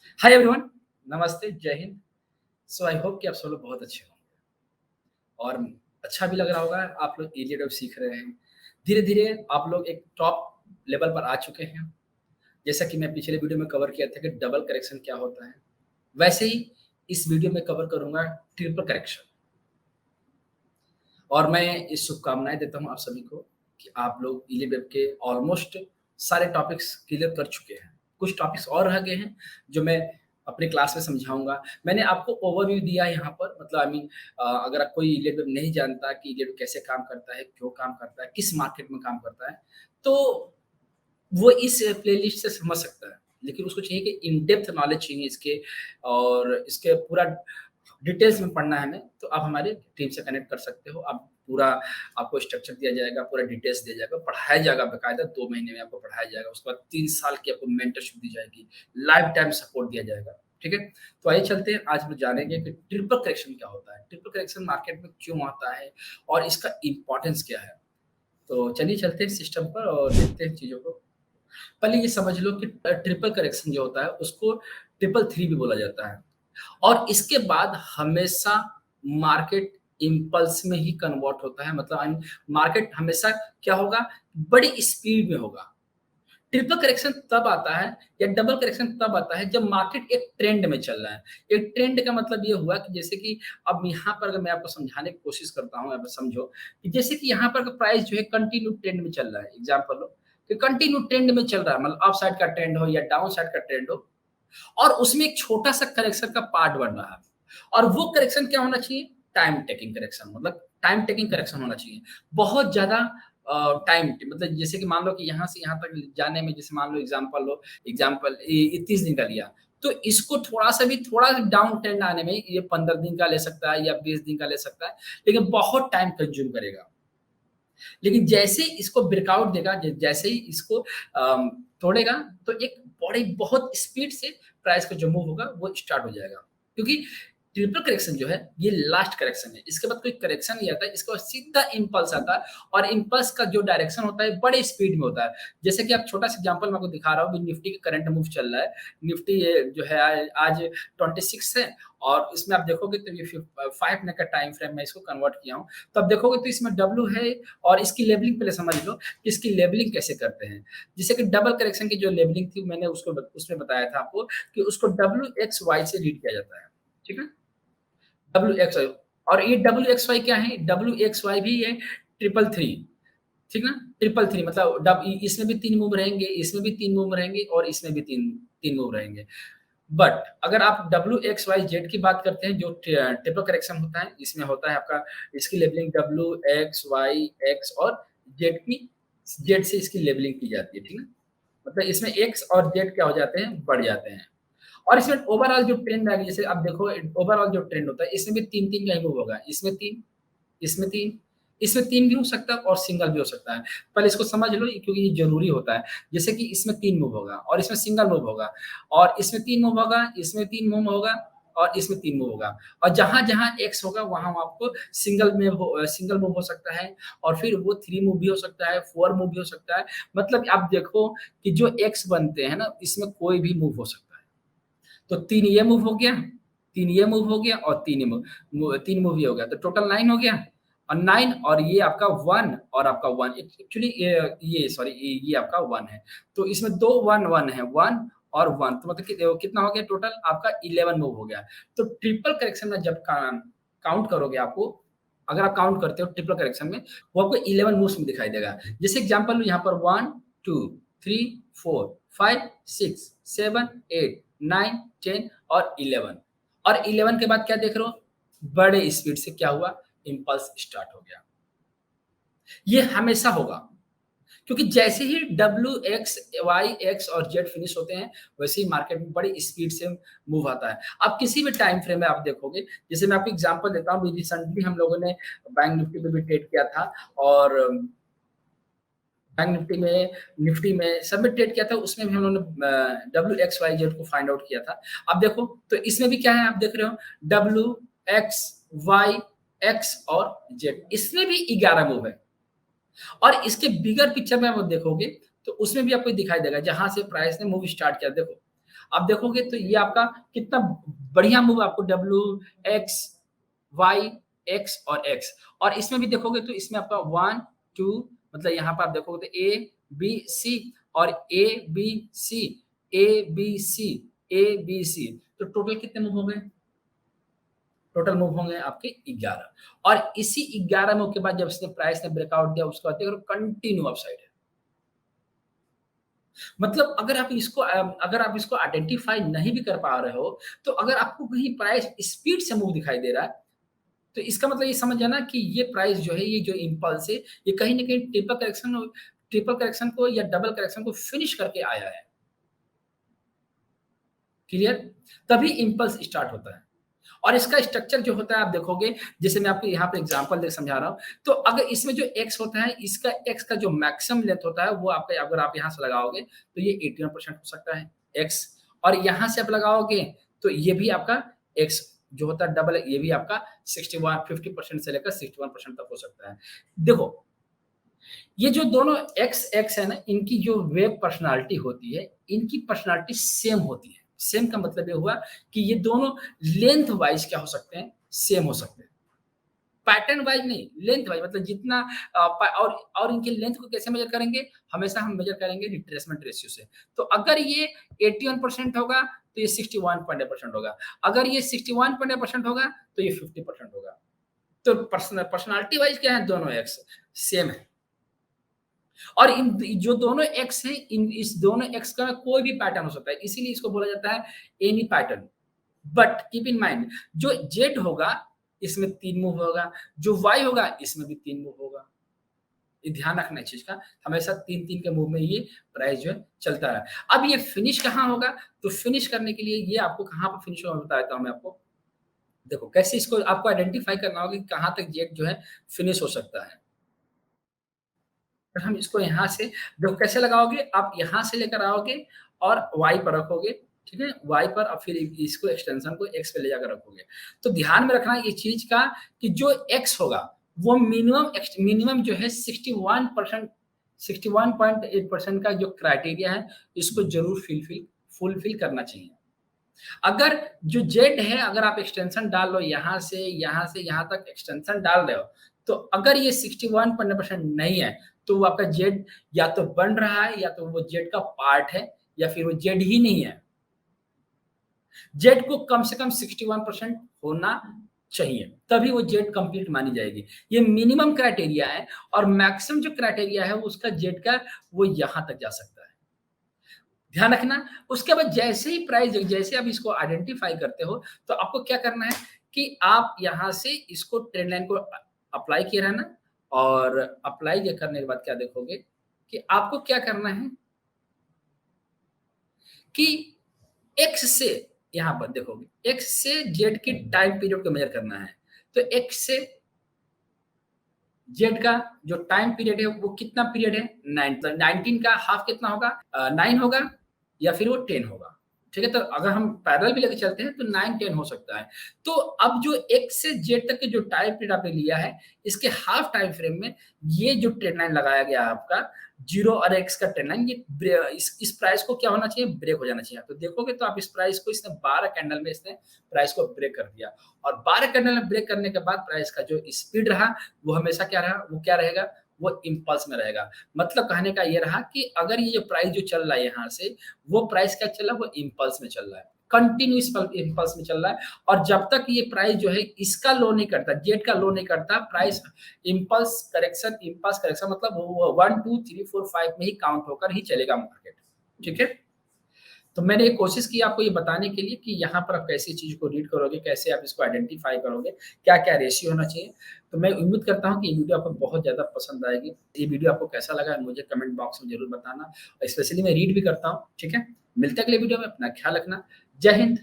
Hi everyone, नमस्ते, जय हिंद। सो I hope कि आप सब लोग बहुत अच्छे होंगे और अच्छा भी लग रहा होगा, आप लोग ईज़ी वेब सीख रहे हैं। धीरे-धीरे आप लोग एक टॉप लेवल पर आ चुके हैं। जैसा कि मैं पिछले वीडियो में कवर किया था कि डबल करेक्शन क्या होता है, वैसे ही इस वीडियो में कवर करूँगा ट्रिपल करेक्शन। और मैं ये शुभकामनाएँ देता हूँ आप सभी को कि आप लोग ईज़ी वेब के ऑलमोस्ट सारे टॉपिक्स क्लियर कर चुके हैं। कुछ टॉपिक्स और रह गए हैं जो मैं अपनी क्लास में समझाऊँगा। मैंने आपको ओवरव्यू दिया है यहाँ पर, मतलब आई मीन अगर आप कोई ईज़ी वेब नहीं जानता कि ईज़ी वेब कैसे काम करता है, क्यों काम करता है, किस मार्केट में काम करता है, तो वो इस प्लेलिस्ट से समझ सकता है। लेकिन उसको चाहिए कि इन डेप्थ नॉलेज चाहिए इसके, और इसके पूरा डिटेल्स में पढ़ना है हमें, तो आप हमारे टीम से कनेक्ट कर सकते हो। आप पूरा, आपको स्ट्रक्चर दिया जाएगा, पूरा डिटेल्स दिया जाएगा, पढ़ाया जाएगा बाकायदा 2 महीने में आपको पढ़ाया जाएगा। उसके बाद 3 साल की आपको मेंटरशिप दी जाएगी, लाइफ टाइम सपोर्ट दिया जाएगा, ठीक है? तो आइए चलते हैं, आज हम जानेंगे कि ट्रिपल करेक्शन क्या होता है? ट्रिपल करेक्शन मार्केट में क्यों आता है और इसका इम्पोर्टेंस क्या है? तो चलिए चलते हैं सिस्टम पर और देखते हैं चीज़ों को। पहले ये समझ लो कि ट्रिपल करेक्शन जो होता है उसको ट्रिपल थ्री भी बोला जाता है, और इसके बाद हमेशा मार्केट इम्पल्स में ही कन्वर्ट होता है, मतलब मार्केट हमेशा क्या होगा, बड़ी स्पीड में होगा। ट्रिपल करेक्शन तब आता है या डबल करेक्शन तब आता है जब मार्केट एक ट्रेंड में चल रहा है। एक ट्रेंड का मतलब ये हुआ कि जैसे कि अब यहाँ पर अगर मैं आपको समझाने की कोशिश करता हूँ, अब समझो कि जैसे कि यहाँ पर का प्राइस जो है कंटिन्यू ट्रेंड में चल रहा है। एग्जांपल लो कि कंटिन्यू ट्रेंड में चल रहा है, मतलब अप साइड का ट्रेंड हो या डाउन साइड का ट्रेंड हो, और उसमें एक छोटा-सा करेक्शन का पार्ट बन रहा है। और वो करेक्शन क्या होना चाहिए? टाइम टेकिंग करेक्शन, मतलब टाइम टेकिंग करेक्शन होना चाहिए। बहुत ज़्यादा टाइम, मतलब जैसे कि मान लो कि यहाँ से यहाँ तक जाने में, जैसे मान लो एग्ज़ाम्पल लो, एग्ज़ाम्पल ये 30 दिन का लिया, तो इसको थोड़ा-सा भी, थोड़ा डाउन ट्रेंड आने में ये 15 दिन का ले सकता है या 20 दिन का ले सकता है, लेकिन बहुत टाइम कंज़्यूम करेगा। लेकिन जैसे ही इसको ब्रेकआउट देगा, जैसे ही इसको तोड़ेगा, तो एक बड़ी बहुत स्पीड से प्राइस का जो मूव होगा वो स्टार्ट हो जाएगा। क्योंकि ट्रिपल करेक्शन जो है ये लास्ट करेक्शन है, इसके बाद कोई करेक्शन नहीं आता है, इसके बाद सीधा इम्पल्स आता है, और इम्पल्स का जो डायरेक्शन होता है बड़े स्पीड में होता है। जैसे कि आप छोटा सा एग्जांपल मैं आपको दिखा रहा हूँ, निफ्टी का करंट मूव चल रहा है। निफ्टी ये जो है आज 26 है, और इसमें आप देखोगे तो ये 5 मिनट का टाइम फ्रेम में इसको कन्वर्ट किया हूँ, तो आप देखोगे तो इसमें डब्ल्यू है, और इसकी लेबलिंग पहले समझ लो कि इसकी लेबलिंग कैसे करते हैं। जैसे कि डबल करेक्शन की जो लेबलिंग थी, मैंने उसको उसमें बताया था आपको कि उसको WXY से रीड किया जाता है, ठीक है? WXY, और ये WXY क्या है? WXY भी है ट्रिपल थ्री, ठीक ना? ट्रिपल थ्री मतलब इसमें भी 3 मूव रहेंगे, इसमें भी 3 मूव रहेंगे, और इसमें भी 3 मूव रहेंगे। बट अगर आप WXYZ की बात करते हैं, जो ट्रिपल करेक्शन होता है, इसमें होता है आपका, इसकी लेबलिंग WXYX और Z की, Z से इसकी लेबलिंग की जाती है, ठीक है? मतलब इसमें X और Z क्या हो जाते हैं, बढ़ जाते हैं। और इसमें ओवरऑल जो ट्रेंड आएगी, जैसे आप देखो ओवरऑल जो ट्रेंड होता है, इसमें भी 3-3 का ही मूव होगा। इसमें 3, इसमें 3, इसमें 3 भी हो सकता है और सिंगल भी हो सकता है। पहले इसको समझ लो, क्योंकि ये ज़रूरी होता है। जैसे कि इसमें 3 मूव होगा, और इसमें सिंगल मूव होगा, और इसमें 3 मूव होगा, इसमें 3 मूव होगा, और इसमें 3 मूव होगा। और जहाँ-जहाँ एक्स होगा वहाँ आपको सिंगल मूव हो सकता है, और फिर वो 3 मूव भी हो सकता है, 4 मूव भी हो सकता है। मतलब आप देखो कि जो एक्स बनते हैं ना, इसमें कोई भी मूव हो सकता है। तो 3 ये मूव हो गया, 3 ये मूव हो गया, और 3 ये 3 मूव ये हो गया, तो टोटल 9 हो गया। और 9 और ये आपका 1 और आपका 1, एक्चुअली ये सॉरी ये आपका 1 है। तो इसमें 2 1 1 है, 1 और 1, तो मतलब कितना हो गया टोटल आपका 11 मूव हो गया। तो ट्रिपल करेक्शन में जब काउंट करोगे, आपको अगर आप काउंट करते हो ट्रिपल करेक्शन में, वो आपको 11 मूव्स में दिखाई देगा। जैसे एग्जांपल यहाँ पर 1 2 3 4 5 6 7 8 9 10 और 11, और 11 के बाद क्या देख रहे हो, बड़े स्पीड से क्या हुआ, इम्पल्स स्टार्ट हो गया। ये हमेशा होगा, क्योंकि जैसे ही डब्ल्यू एक्स वाई एक्स और जेड फिनिश होते हैं, वैसे ही मार्केट में बड़ी स्पीड से मूव आता है। अब किसी भी टाइम फ्रेम में आप देखोगे, जैसे मैं आपको एग्जांपल देता हूँ, रिसेंटली हम लोगों ने बैंक निफ्टी पे भी ट्रेड किया था, और बैंक निफ्टी में सब में ट्रेड किया था, उसमें भी हम लोगों ने WXYZ को फाइंड आउट किया था। अब देखो तो इसमें भी क्या है, आप देख रहे हो WXYX और Z, इसमें भी 11 मूव है। और इसके बिगर पिक्चर में आप देखोगे तो उसमें भी आपको दिखाई देगा, जहाँ से प्राइस ने मूव स्टार्ट किया। देखो आप देखोगे तो ये आपका कितना बढ़िया मूव आपको डब्ल्यू, एक्स, वाई, एक्स और एक्स, और इसमें भी देखोगे तो इसमें आपका 1, 2 मतलब यहाँ पर आप देखोगे तो ए, बी, सी और ए, बी, सी, ए, बी, सी, ए, बी, सी, तो टोटल कितने मूव हो गए? टोटल मूव होंगे आपके 11 और इसी 11 मूव के बाद जब इसने प्राइस ने ब्रेकआउट दिया उसके बाद देखो कंटिन्यू अपसाइड है। मतलब अगर आप इसको आइडेंटिफाई नहीं भी कर पा रहे हो, तो अगर आपको कहीं प्राइस स्पीड से मूव दिखाई दे रहा है, तो इसका मतलब ये समझ जाना कि ये प्राइस जो है, ये जो इम्पल्स है, ये कहीं न कहीं ट्रिपल करेक्शन को या डबल करेक्शन को फिनिश करके आया है। क्लियर? तभी इम्पल्स स्टार्ट होता है। और इसका स्ट्रक्चर जो होता है आप देखोगे, जैसे मैं आपको यहाँ पे एग्जांपल दे समझा रहा हूँ, तो अगर इसमें जो एक्स होता है, इसका एक्स का जो मैक्सिमम लेंथ होता है, वो आपका अगर आप यहाँ से लगाओगे, तो ये 81% हो सकता है एक्स, और यहाँ से आप लगाओगे, तो ये भी आपका एक्स जो होता है डबल, ये भी आपका 61 50% से लेकर 61% तक हो सकता है। देखो, ये जो दोनों एक्स एक्स है ना, इनकी जो वेब पर्सनैलिटी होती है, इनकी पर्सनैलिटी सेम होती है। सेम का मतलब ये हुआ कि ये दोनों लेंथ वाइज़ क्या हो सकते हैं, सेम हो सकते हैं। पैटर्न वाइज़ नहीं, लेंथ वाइज़ मतलब जितना अ, प और इनकी लेंथ को कैसे मेज़र करेंगे? हमेशा हम मेज़र करेंगे रिट्रेसमेंट रेशियो से। तो अगर ये 81% होगा, तो ये 61.8% होगा। अगर ये 61.8% होगा, तो ये 50% होगा। तो पर्सनैलिटी वाइज़ क्या है? दोनों एक्स सेम है। और इन जो दोनों एक्स हैं, इन इस दोनों एक्स का कोई भी पैटर्न हो सकता है, इसीलिए इसको बोला जाता है any pattern. But keep in mind, जो जेड होगा इसमें 3 मूव होगा, जो वाई होगा इसमें भी 3 मूव होगा। ये ध्यान रखना है इस चीज़ का, हमेशा 3-3 के मूव में ये प्राइस जो है चलता है। अब ये फिनिश कहाँ होगा? तो फिनिश करने के लिए ये आपको कहाँ पर फिनिश होगा बता देता हूँ मैं आपको। देखो कैसे इसको आपको आइडेंटिफ़ाई करना होगा कि कहाँ तक जेड जो है फिनिश हो सकता है। फिर हम इसको यहाँ से देखो कैसे लगाओगे, आप यहाँ से लेकर आओगे और वाई पर रखोगे, ठीक है? वाई पर और फिर इसको एक्सटेंशन को एक्स पे ले जाकर रखोगे। तो ध्यान में रखना ये चीज़ का कि जो एक्स होगा, वो मिनिमम जो है 61% 61.8% का जो क्राइटेरिया है, इसको ज़रूर फुलफिल करना चाहिए। अगर जो जेड है, अगर आप एक्सटेंशन डाल लो यहाँ से यहाँ तक एक्सटेंशन डाल रहे हो, तो अगर ये 61% नहीं है, तो वो आपका जेड या तो बन रहा है या तो वो जेड का पार्ट है या फिर वो जेड ही नहीं है। जेड को कम से कम 61% होना चाहिए, तभी वो जेड कंप्लीट मानी जाएगी। ये मिनिमम क्राइटेरिया है और मैक्सिमम जो क्राइटेरिया है उसका जेड का वो यहाँ तक जा सकता है। ध्यान रखना, उसके बाद जैसे ही जैसे आप इसको आइडेंटिफ़ाई करते हो, तो आपको क्या करना है कि आप यहाँ से इसको ट्रेंड लाइन को अप्लाई किए रहना और अप्लाई ये करने के बाद क्या देखोगे कि आपको क्या करना है कि एक्स से यहाँ पर देखोगे, एक्स से जेड की टाइम पीरियड को मेज़र करना है। तो एक्स से जेड का जो टाइम पीरियड है वो कितना पीरियड है? 9 तो 19 का हाफ कितना होगा? 9 होगा या फिर वो 10 होगा। ठीक है? तो अगर हम पैरेलल भी लेके चलते हैं तो 9-10 हो सकता है। तो अब जो एक्स से जेड तक के जो टाइम पीरियड आपने लिया है, इसके हाफ टाइम फ्रेम में ये जो ट्रेंड लाइन लगाया गया है आपका 0 और एक्स का ट्रेंड लाइन, ये इस प्राइस को क्या होना चाहिए? ब्रेक हो जाना चाहिए। तो देखोगे तो आप इस प्राइस को इसने 12 कैंडल में इसने प्राइस को ब्रेक कर दिया और 12 कैंडल में ब्रेक करने के बाद प्राइस का जो स्पीड रहा वो हमेशा क्या रहा? वो क्या रहेगा? वो इम्पल्स में रहेगा। मतलब कहने का ये रहा कि अगर ये जो प्राइस जो चल रहा है यहाँ से, वो प्राइस क्या चल रहा है? वो इम्पल्स में चल रहा है। कंटिन्यूअस इम्पल्स में चल रहा है और जब तक ये प्राइस जो है इसका लो नहीं करता, जेड का लो नहीं करता, प्राइस इम्पल्स करेक्शन मतलब वो 1, 2, 3, 4, 5 में ही काउंट होकर ही चलेगा मार्केट। ठीक है? तो मैंने ये कोशिश की आपको ये बताने के लिए कि यहाँ पर आप कैसे चीज़ को रीड करोगे, कैसे आप इसको आइडेंटिफ़ाई करोगे, क्या-क्या रेशियो होना चाहिए। तो मैं उम्मीद करता हूँ कि ये वीडियो आपको बहुत ज़्यादा पसंद आएगी। ये वीडियो आपको कैसा लगा मुझे कमेंट बॉक्स में ज़रूर बताना। स्पेशली मैं रीड भी करता हूँ, ठीक है? मिलते हैं अगले वीडियो में, अपना ख्याल रखना। जय हिंद।